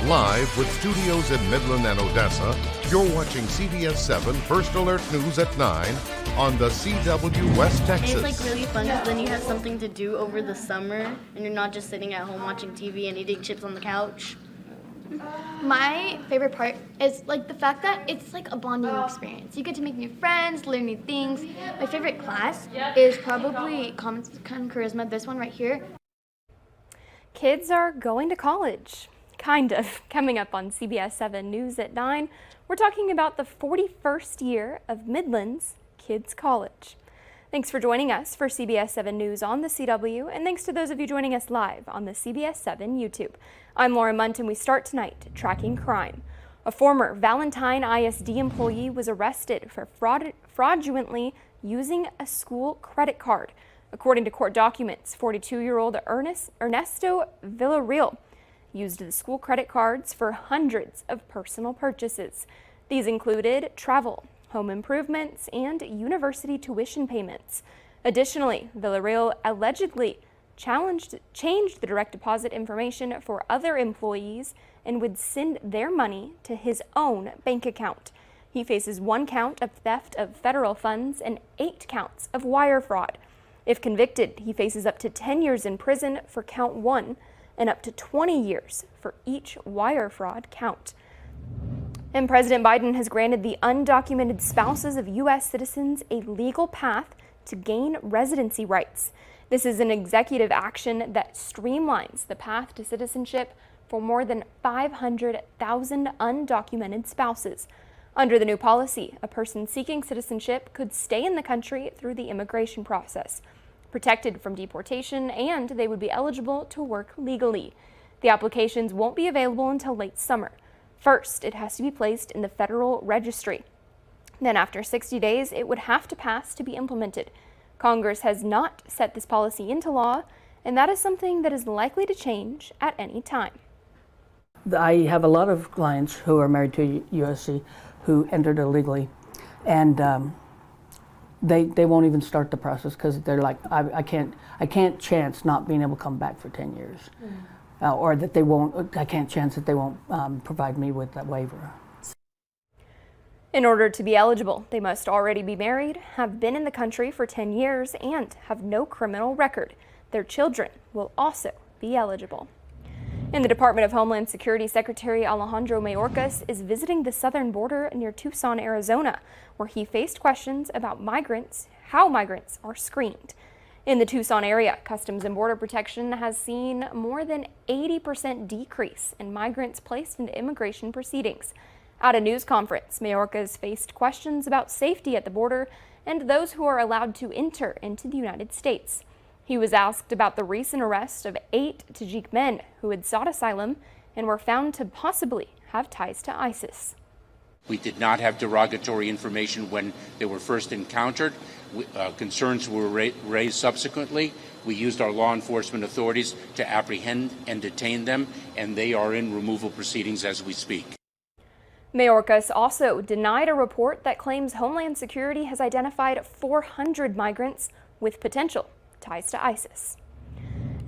Live with studios in Midland and Odessa, you're watching CBS7 First Alert News at 9 on the CW West Texas. And it's like really fun because then you have something to do over the summer and you're not just sitting at home watching TV and eating chips on the couch. My favorite part is like the fact that it's like a bonding experience. You get to make new friends, learn new things. My favorite class is probably Common Charisma, this one right here. Kids are going to college. Kind of. Coming up on CBS7 News at 9, we're talking about the 41st year of Midland's Kids College. Thanks for joining us for CBS7 News on the CW, and thanks to those of you joining us live on the CBS7 YouTube. I'm Laura Munt, and we start tonight tracking crime. A former Valentine ISD employee was arrested for fraudulently using a school credit card. According to court documents, 42-year-old Ernesto Villarreal used the school credit cards for hundreds of personal purchases. These included travel, home improvements, and university tuition payments. Additionally, Villarreal allegedly changed the direct deposit information for other employees and would send their money to his own bank account. He faces 1 count of theft of federal funds and 8 counts of wire fraud. If convicted, he faces up to 10 years in prison for count 1 and up to 20 years for each wire fraud count. And President Biden has granted the undocumented spouses of U.S. citizens a legal path to gain residency rights. This is an executive action that streamlines the path to citizenship for more than 500,000 undocumented spouses. Under the new policy, a person seeking citizenship could stay in the country through the immigration process, protected from deportation, and they would be eligible to work legally. The applications won't be available until late summer. First, it has to be placed in the federal registry. Then after 60 days, it would have to pass to be implemented. Congress has not set this policy into law, and that is something that is likely to change at any time. I have a lot of clients who are married to USC who entered illegally, and they won't even start the process because they're like, I can't chance not being able to come back for 10 years. Or that I can't chance that they won't provide me with that waiver. In order to be eligible, they must already be married, have been in the country for 10 years, and have no criminal record. Their children will also be eligible. And the Department of Homeland Security Secretary Alejandro Mayorkas is visiting the southern border near Tucson, Arizona, where he faced questions about how migrants are screened. In the Tucson area, Customs and Border Protection has seen more than 80% decrease in migrants placed into immigration proceedings. At a news conference, Mayorkas faced questions about safety at the border and those who are allowed to enter into the United States. He was asked about the recent arrest of 8 Tajik men who had sought asylum and were found to possibly have ties to ISIS. We did not have derogatory information when they were first encountered. Concerns were raised subsequently. We used our law enforcement authorities to apprehend and detain them, and they are in removal proceedings as we speak. Mayorkas also denied a report that claims Homeland Security has identified 400 migrants with potential ties to ISIS.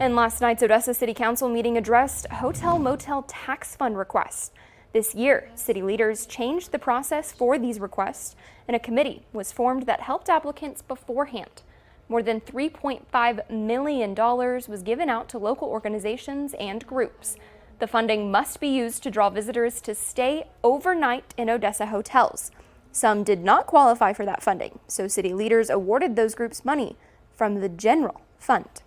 And last night's Odessa City Council meeting addressed hotel-motel tax fund requests. This year, city leaders changed the process for these requests, and a committee was formed that helped applicants beforehand. More than $3.5 million was given out to local organizations and groups. The funding must be used to draw visitors to stay overnight in Odessa hotels. Some did not qualify for that funding, so city leaders awarded those groups money from the general fund.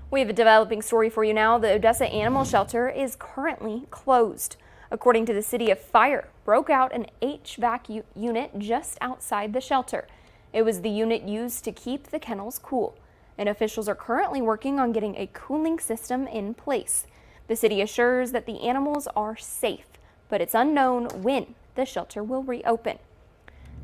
We have a developing story for you now. The Odessa Animal Shelter is currently closed. According to the city, a fire broke out an HVAC unit just outside the shelter. It was the unit used to keep the kennels cool, and officials are currently working on getting a cooling system in place. The city assures that the animals are safe, but it's unknown when the shelter will reopen.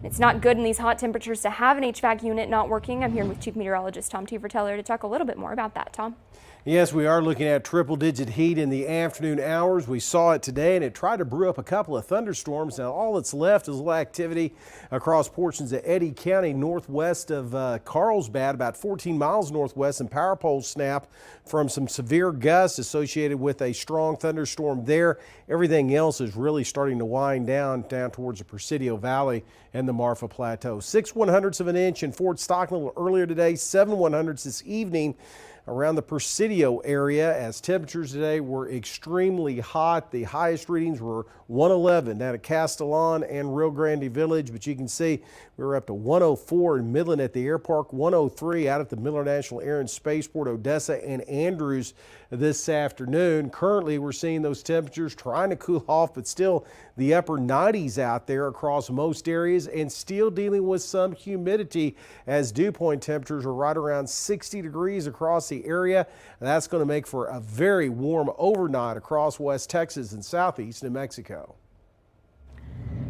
It's not good in these hot temperatures to have an HVAC unit not working. I'm here with Chief Meteorologist Tom Teefer-Teller to talk a little bit more about that. Tom? Yes, we are looking at triple-digit heat in the afternoon hours. We saw it today, and it tried to brew up a couple of thunderstorms. Now, all that's left is a little activity across portions of Eddy County, northwest of Carlsbad, about 14 miles northwest, and power poles snap from some severe gusts associated with a strong thunderstorm there. Everything else is really starting to wind down towards the Presidio Valley and the Marfa Plateau. 6/100ths of an inch in Fort Stockton a little earlier today, 7/100ths this evening around the Presidio area, as temperatures today were extremely hot. The highest readings were 111 down at Castellon and Rio Grande Village, but you can see we were up to 104 in Midland at the Air Park, 103 out at the Miller National Air and Spaceport, Odessa and Andrews this afternoon. Currently, we're seeing those temperatures trying to cool off, but still the upper 90s out there across most areas, and still dealing with some humidity as dew point temperatures are right around 60 degrees across the area. And that's going to make for a very warm overnight across West Texas and southeast New Mexico.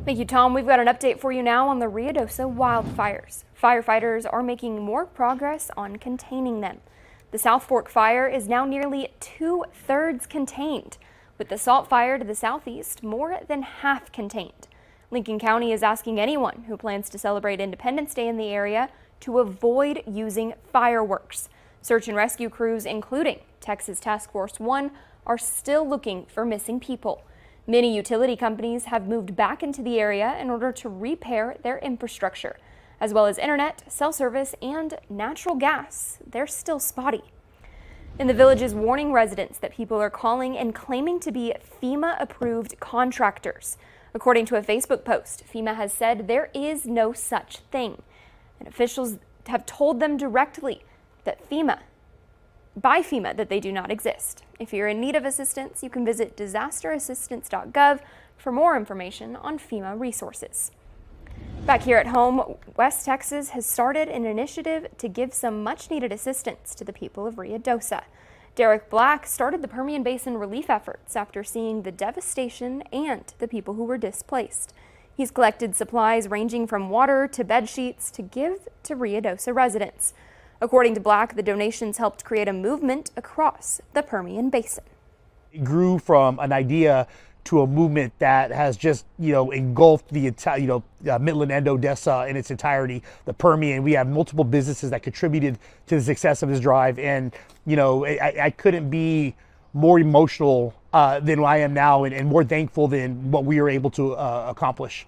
Thank you, Tom. We've got an update for you now on the Ruidoso wildfires. Firefighters are making more progress on containing them. The South Fork fire is now nearly 2/3 contained, with the Salt fire to the southeast more than half contained. Lincoln County is asking anyone who plans to celebrate Independence Day in the area to avoid using fireworks. Search and rescue crews, including Texas Task Force 1, are still looking for missing people. Many utility companies have moved back into the area in order to repair their infrastructure, as well as internet, cell service, and natural gas. They're still spotty. And the village is warning residents that people are calling and claiming to be FEMA-approved contractors. According to a Facebook post, FEMA has said there is no such thing, and officials have told them directly that by FEMA that they do not exist. If you're in need of assistance, you can visit disasterassistance.gov for more information on FEMA resources. Back here at home, West Texas has started an initiative to give some much-needed assistance to the people of Ruidoso. Derek Black started the Permian Basin relief efforts after seeing the devastation and the people who were displaced. He's collected supplies ranging from water to bed sheets to give to Ruidoso residents. According to Black, the donations helped create a movement across the Permian Basin. It grew from an idea to a movement that has just, engulfed the entire, Midland and Odessa in its entirety, the Permian. We have multiple businesses that contributed to the success of this drive. And, I couldn't be more emotional than I am now, and more thankful than what we were able to accomplish.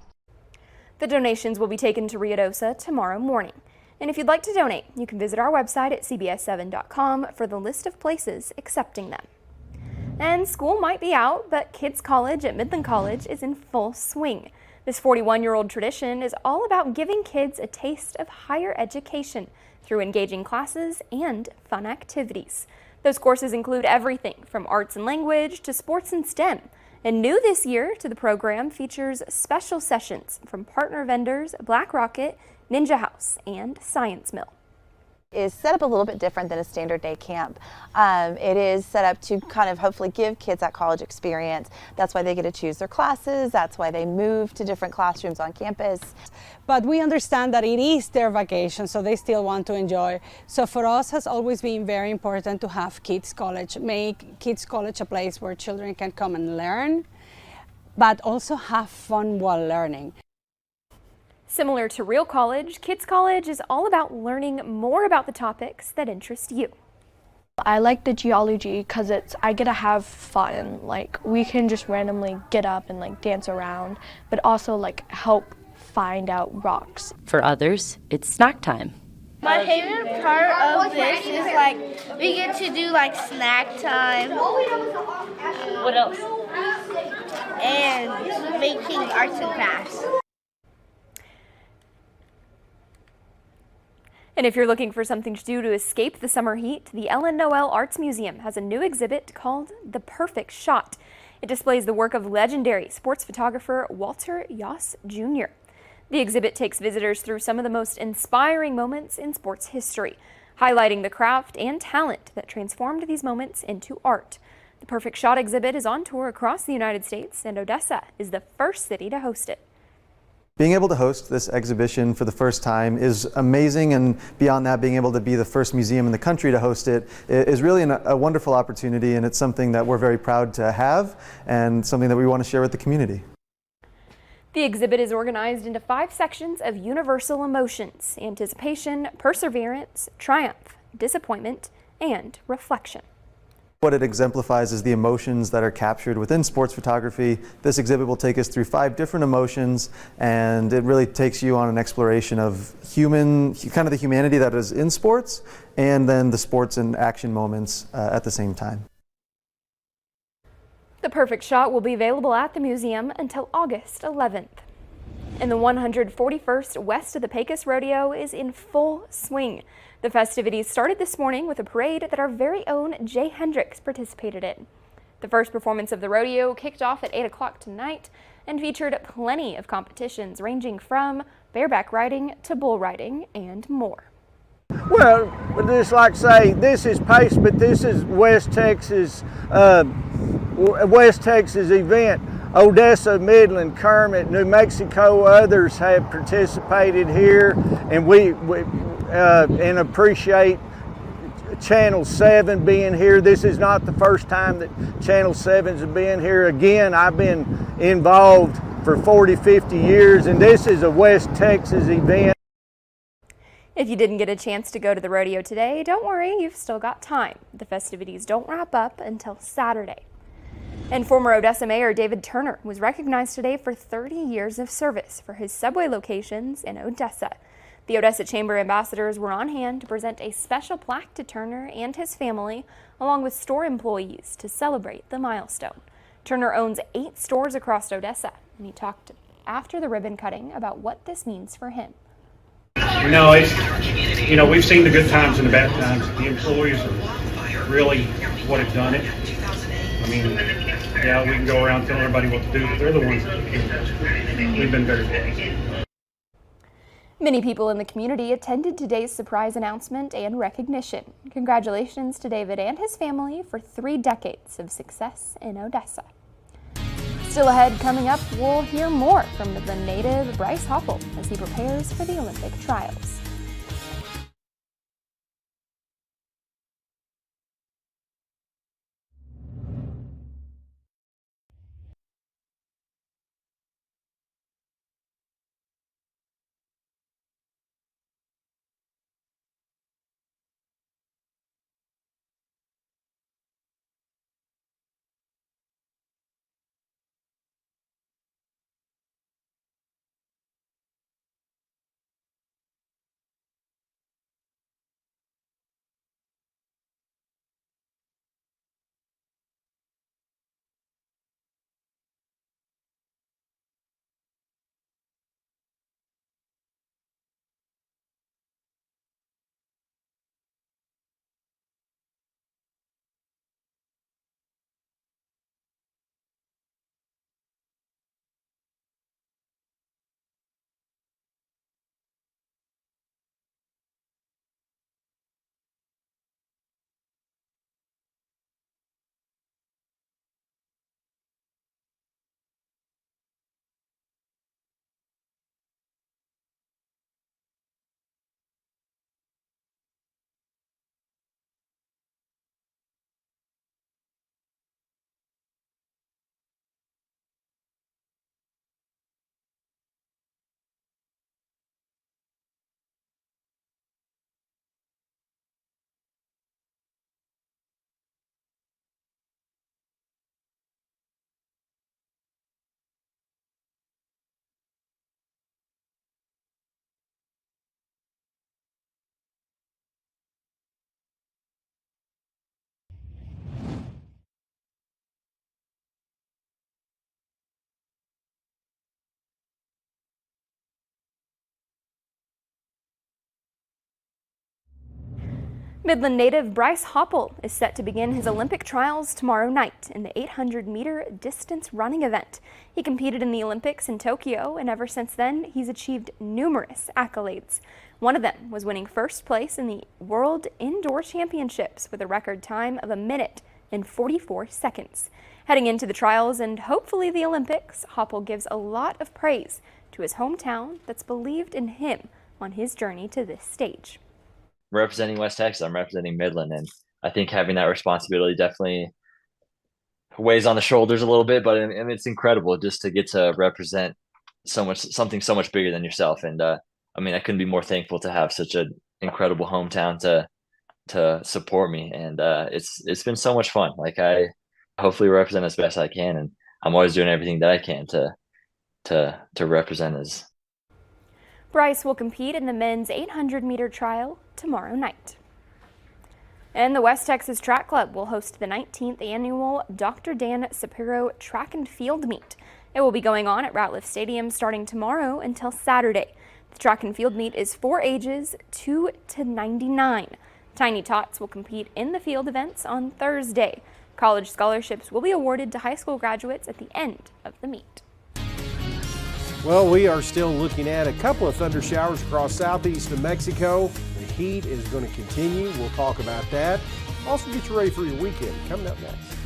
The donations will be taken to Ruidoso tomorrow morning. And if you'd like to donate, you can visit our website at CBS7.com for the list of places accepting them. And school might be out, but Kids College at Midland College is in full swing. This 41-year-old tradition is all about giving kids a taste of higher education through engaging classes and fun activities. Those courses include everything from arts and language to sports and STEM. And new this year to the program features special sessions from partner vendors Black Rocket, Ninja House, and Science Mill. Is set up a little bit different than a standard day camp. It is set up to kind of hopefully give kids that college experience. That's why they get to choose their classes. That's why they move to different classrooms on campus. But we understand that it is their vacation, so they still want to enjoy. So for us, has always been very important to have Kids College, make Kids College a place where children can come and learn, but also have fun while learning. Similar to real college, Kids College is all about learning more about the topics that interest you. I like the geology because I get to have fun. Like, we can just randomly get up and dance around, but also help find out rocks. For others, it's snack time. My favorite part of this is we get to do snack time. What else? And making arts and crafts. And if you're looking for something to do to escape the summer heat, the Ellen Noel Arts Museum has a new exhibit called The Perfect Shot. It displays the work of legendary sports photographer Walter Yoss Jr. The exhibit takes visitors through some of the most inspiring moments in sports history, highlighting the craft and talent that transformed these moments into art. The Perfect Shot exhibit is on tour across the United States, and Odessa is the first city to host it. Being able to host this exhibition for the first time is amazing, and beyond that, being able to be the first museum in the country to host it is really a wonderful opportunity, and it's something that we're very proud to have and something that we want to share with the community. The exhibit is organized into 5 sections of universal emotions: anticipation, perseverance, triumph, disappointment, and reflection. What it exemplifies is the emotions that are captured within sports photography. This exhibit will take us through 5 different emotions, and it really takes you on an exploration of kind of the humanity that is in sports, and then the sports and action moments at the same time. The perfect shot will be available at the museum until August 11th. And the 141st West of the Pecos Rodeo is in full swing. The festivities started this morning with a parade that our very own Jay Hendricks participated in. The first performance of the rodeo kicked off at 8 o'clock tonight and featured plenty of competitions ranging from bareback riding to bull riding and more. Well, just like say, this is Pace, but this is West Texas event. Odessa, Midland, Kermit, New Mexico, others have participated here, and we appreciate Channel 7 being here. This is not the first time that Channel 7's been here. Again, I've been involved for 40, 50 years, and this is a West Texas event. If you didn't get a chance to go to the rodeo today, don't worry, you've still got time. The festivities don't wrap up until Saturday. And former Odessa Mayor David Turner was recognized today for 30 years of service for his subway locations in Odessa. The Odessa Chamber ambassadors were on hand to present a special plaque to Turner and his family, along with store employees, to celebrate the milestone. Turner owns 8 stores across Odessa, and he talked after the ribbon cutting about what this means for him. We've seen the good times and the bad times. The employees are really what have done it. I mean, yeah, we can go around telling everybody what to do, but they're the ones that we've been very blessed. Many people in the community attended today's surprise announcement and recognition. Congratulations to David and his family for 3 decades of success in Odessa. Still ahead, coming up, we'll hear more from the native Bryce Hoppel as he prepares for the Olympic trials. Midland native Bryce Hoppel is set to begin his Olympic trials tomorrow night in the 800-meter distance running event. He competed in the Olympics in Tokyo, and ever since then, he's achieved numerous accolades. One of them was winning first place in the World Indoor Championships with a record time of 1 minute and 44 seconds. Heading into the trials and hopefully the Olympics, Hoppel gives a lot of praise to his hometown that's believed in him on his journey to this stage. Representing West Texas, I'm representing Midland, and I think having that responsibility definitely weighs on the shoulders a little bit, but and it's incredible just to get to represent something so much bigger than yourself. And I mean, I couldn't be more thankful to have such an incredible hometown to support me, and it's been so much fun. Like, I hopefully represent as best I can, and I'm always doing everything that I can to represent as. Bryce will compete in the men's 800-meter trial tomorrow night. And the West Texas Track Club will host the 19th annual Dr. Dan Sapiro Track and Field Meet. It will be going on at Ratliff Stadium starting tomorrow until Saturday. The track and field meet is for ages 2 to 99. Tiny Tots will compete in the field events on Thursday. College scholarships will be awarded to high school graduates at the end of the meet. Well, we are still looking at a couple of thunder showers across southeast New Mexico. The heat is going to continue. We'll talk about that. Also, get you ready for your weekend. Coming up next.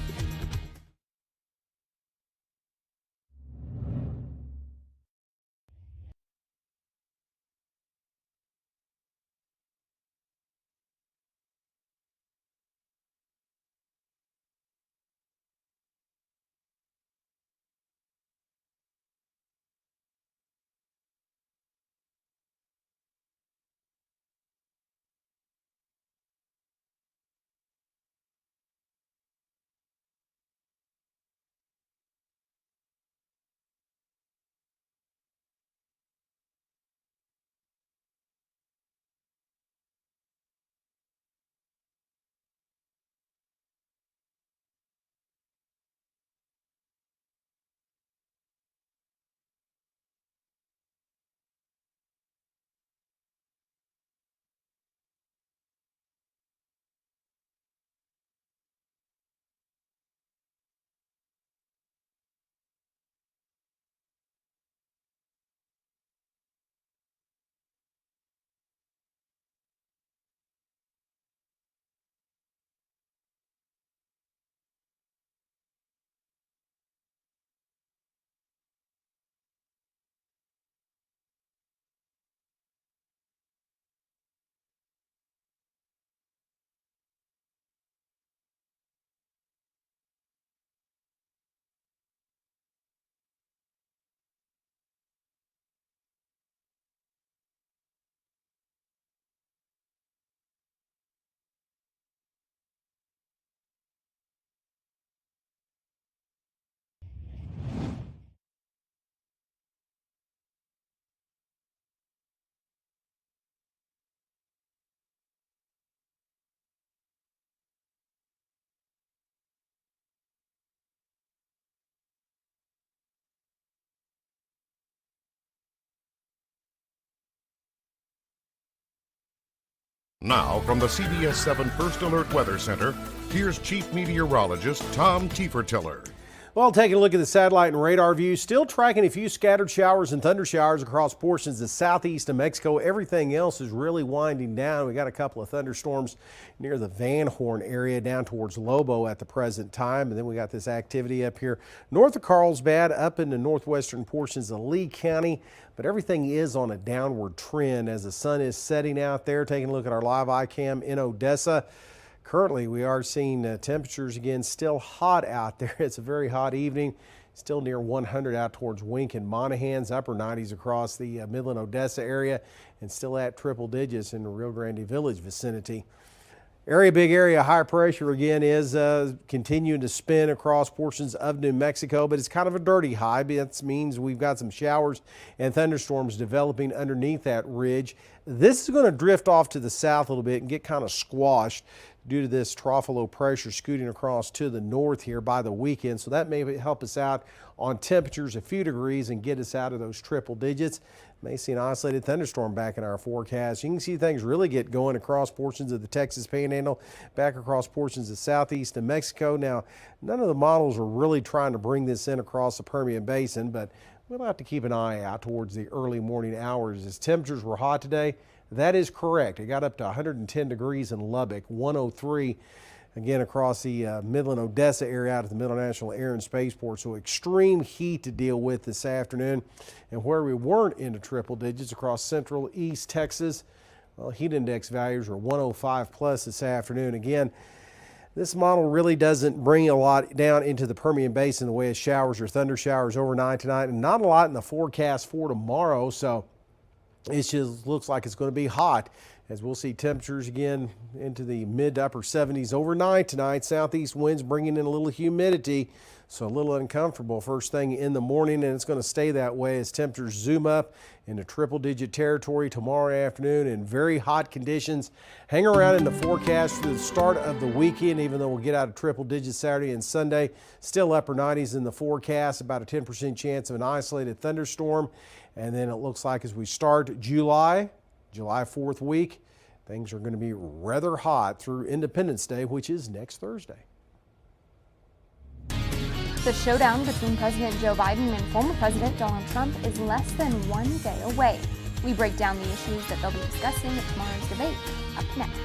Now, from the CBS7 First Alert Weather Center, here's Chief Meteorologist Tom Tiefertiller. Well, taking a look at the satellite and radar view, still tracking a few scattered showers and thunder showers across portions of southeast New Mexico. Everything else is really winding down. We got a couple of thunderstorms near the Van Horn area down towards Lobo at the present time. And then we got this activity up here north of Carlsbad up in the northwestern portions of Lee County. But everything is on a downward trend as the sun is setting out there. Taking a look at our live iCam in Odessa. Currently, we are seeing temperatures again still hot out there. It's a very hot evening. Still near 100 out towards Wink and Monahans, upper 90s across the Midland Odessa area, and still at triple digits in the Rio Grande Village vicinity. Big area high pressure again is continuing to spin across portions of New Mexico, but it's kind of a dirty high. That means we've got some showers and thunderstorms developing underneath that ridge. This is going to drift off to the south a little bit and get kind of squashed due to this trough of low pressure scooting across to the north here by the weekend. So that may help us out on temperatures a few degrees and get us out of those triple digits. May see an isolated thunderstorm back in our forecast. You can see things really get going across portions of the Texas Panhandle, back across portions of southeast New Mexico. Now, none of the models are really trying to bring this in across the Permian Basin, but we'll have to keep an eye out towards the early morning hours. As temperatures were hot today, that is correct. It got up to 110 degrees in Lubbock, 103 again across the Midland-Odessa area out at the Middle National Air and Spaceport. So extreme heat to deal with this afternoon. And where we weren't into triple digits across central East Texas, well, heat index values are 105 plus this afternoon. Again, this model really doesn't bring a lot down into the Permian Basin in the way of showers or thunder showers overnight tonight, and not a lot in the forecast for tomorrow. So it just looks like it's going to be hot, as we'll see temperatures again into the mid to upper 70s overnight tonight. Southeast winds bringing in a little humidity, so a little uncomfortable first thing in the morning, and it's going to stay that way as temperatures zoom up into triple-digit territory tomorrow afternoon in very hot conditions. Hang around in the forecast for the start of the weekend, even though we'll get out of triple digits Saturday and Sunday. Still upper 90s in the forecast, about a 10% chance of an isolated thunderstorm. And then it looks like as we start July 4th week, things are going to be rather hot through Independence Day, which is next Thursday. The showdown between President Joe Biden and former President Donald Trump is less than 1 day away. We break down the issues that they'll be discussing at tomorrow's debate. Up next.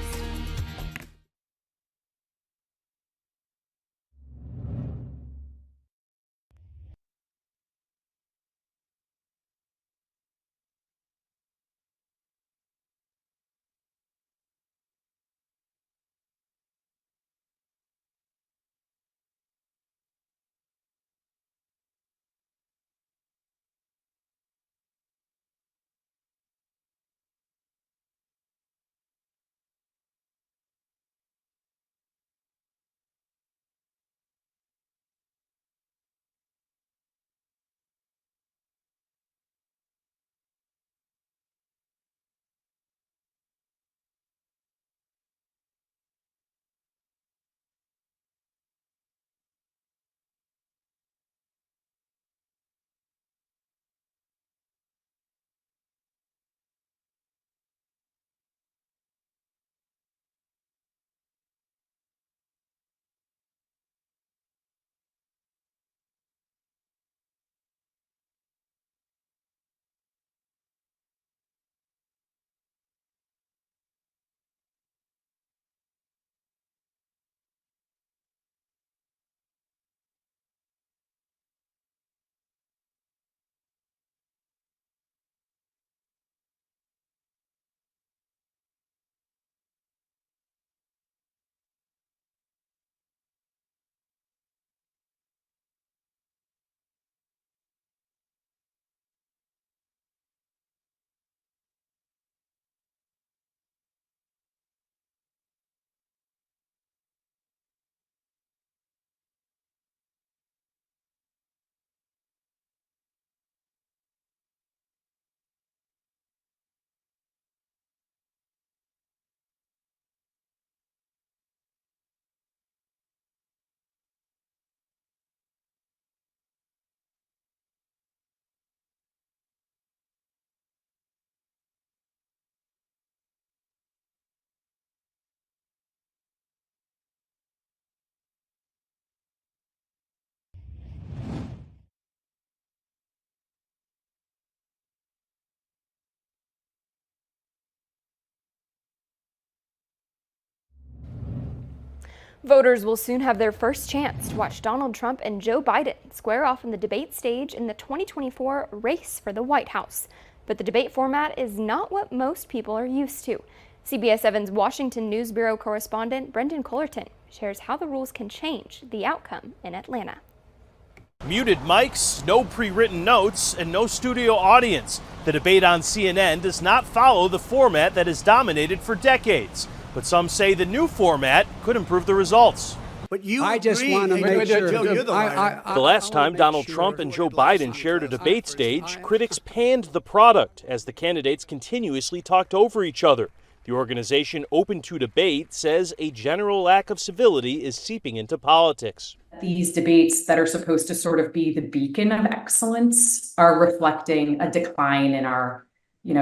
Voters will soon have their first chance to watch Donald Trump and Joe Biden square off on the debate stage in the 2024 race for the White House. But the debate format is not what most people are used to. CBS7's Washington News Bureau correspondent Brendan Collerton shares how the rules can change the outcome in Atlanta. Muted mics, no pre-written notes, and no studio audience. The debate on CNN does not follow the format that has dominated for decades. But some say the new format could improve the results. But I just want to make sure. The last time Donald Trump and Joe Biden shared a debate stage, critics panned the product as the candidates continuously talked over each other. The organization Open to Debate says a general lack of civility is seeping into politics. These debates that are supposed to sort of be the beacon of excellence are reflecting a decline in our,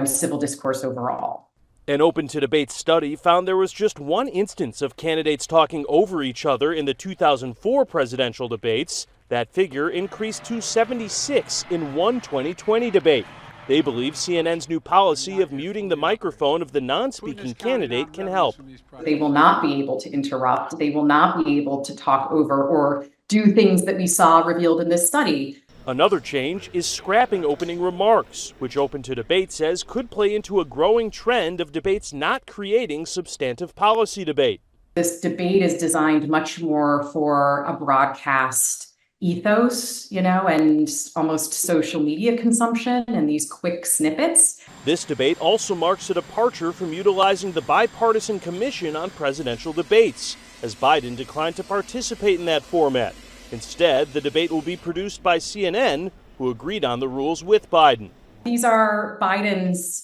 civil discourse overall. An Open to Debate study found there was just one instance of candidates talking over each other in the 2004 presidential debates. That figure increased to 76 in one 2020 debate. They believe CNN's new policy of muting the microphone of the non-speaking candidate can help. They will not be able to interrupt. They will not be able to talk over or do things that we saw revealed in this study. Another change is scrapping opening remarks, which Open to Debate says could play into a growing trend of debates not creating substantive policy debate. This debate is designed much more for a broadcast ethos, and almost social media consumption and these quick snippets. This debate also marks a departure from utilizing the Bipartisan Commission on Presidential Debates, as Biden declined to participate in that format. Instead, the debate will be produced by CNN, who agreed on the rules with Biden. These are Biden's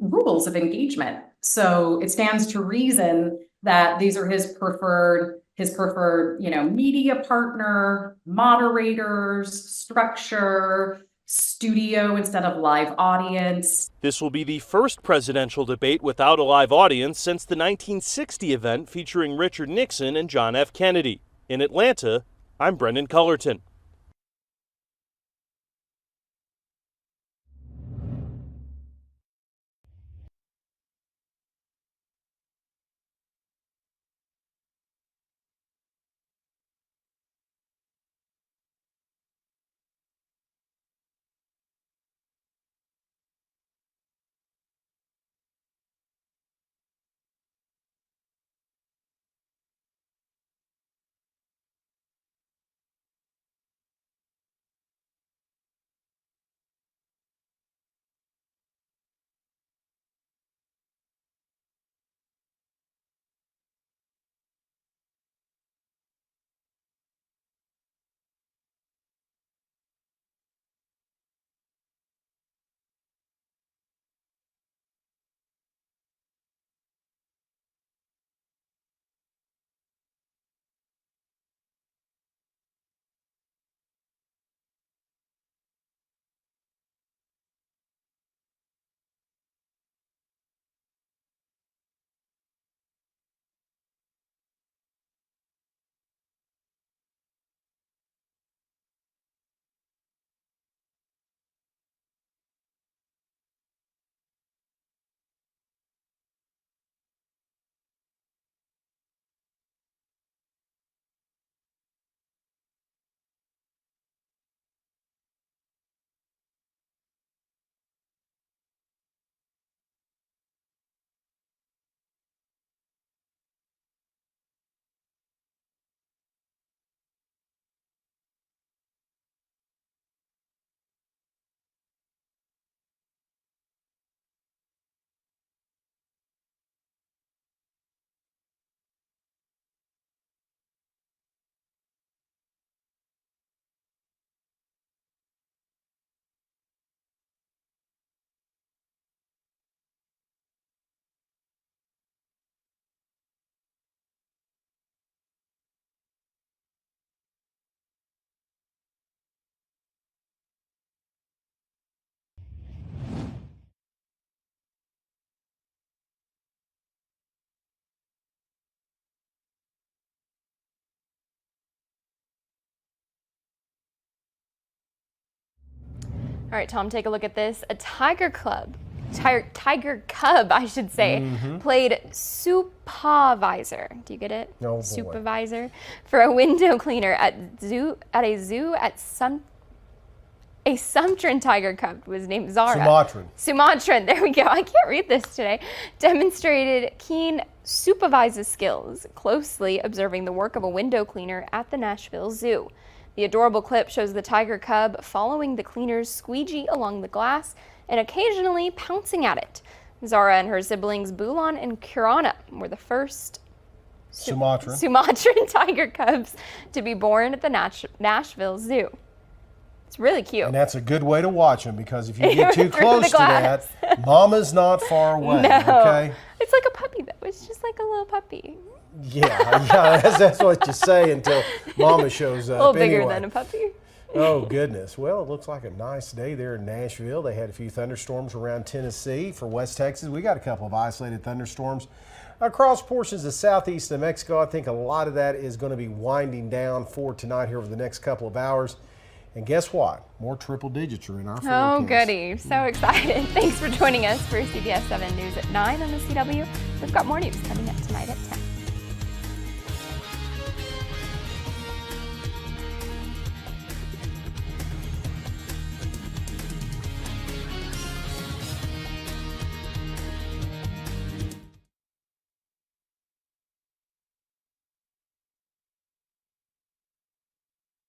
rules of engagement. So it stands to reason that these are his preferred, media partner, moderators, structure, studio instead of live audience. This will be the first presidential debate without a live audience since the 1960 event featuring Richard Nixon and John F. Kennedy. In Atlanta, I'm Brendan Cullerton. All right, Tom, take a look at this. A tiger cub, I should say, played supervisor. Do you get it? Oh, boy. Supervisor for a window cleaner at a zoo at a Sumatran tiger cub was named Zara. Sumatran, there we go. I can't read this today. Demonstrated keen supervisor skills, closely observing the work of a window cleaner at the Nashville Zoo. The adorable clip shows the tiger cub following the cleaner's squeegee along the glass and occasionally pouncing at it. Zara and her siblings Bulan and Kirana were the first Sumatran tiger cubs to be born at the Nashville Zoo. It's really cute. And that's a good way to watch them, because if you get too close to that, mama's not far away. No. Okay? It's like a puppy, though. It's just like a little puppy. Yeah, that's what you say until mama shows up. A little bigger anyway. than a puppy. Oh, goodness. Well, it looks like a nice day there in Nashville. They had a few thunderstorms around Tennessee. For West Texas, we got a couple of isolated thunderstorms across portions of southeast New Mexico. I think a lot of that is going to be winding down for tonight here over the next couple of hours. And guess what? More triple digits are in our Oh, forecast. goody. So excited. Thanks for joining us for CBS 7 News at 9 on the CW. We've got more news coming up tonight at 10.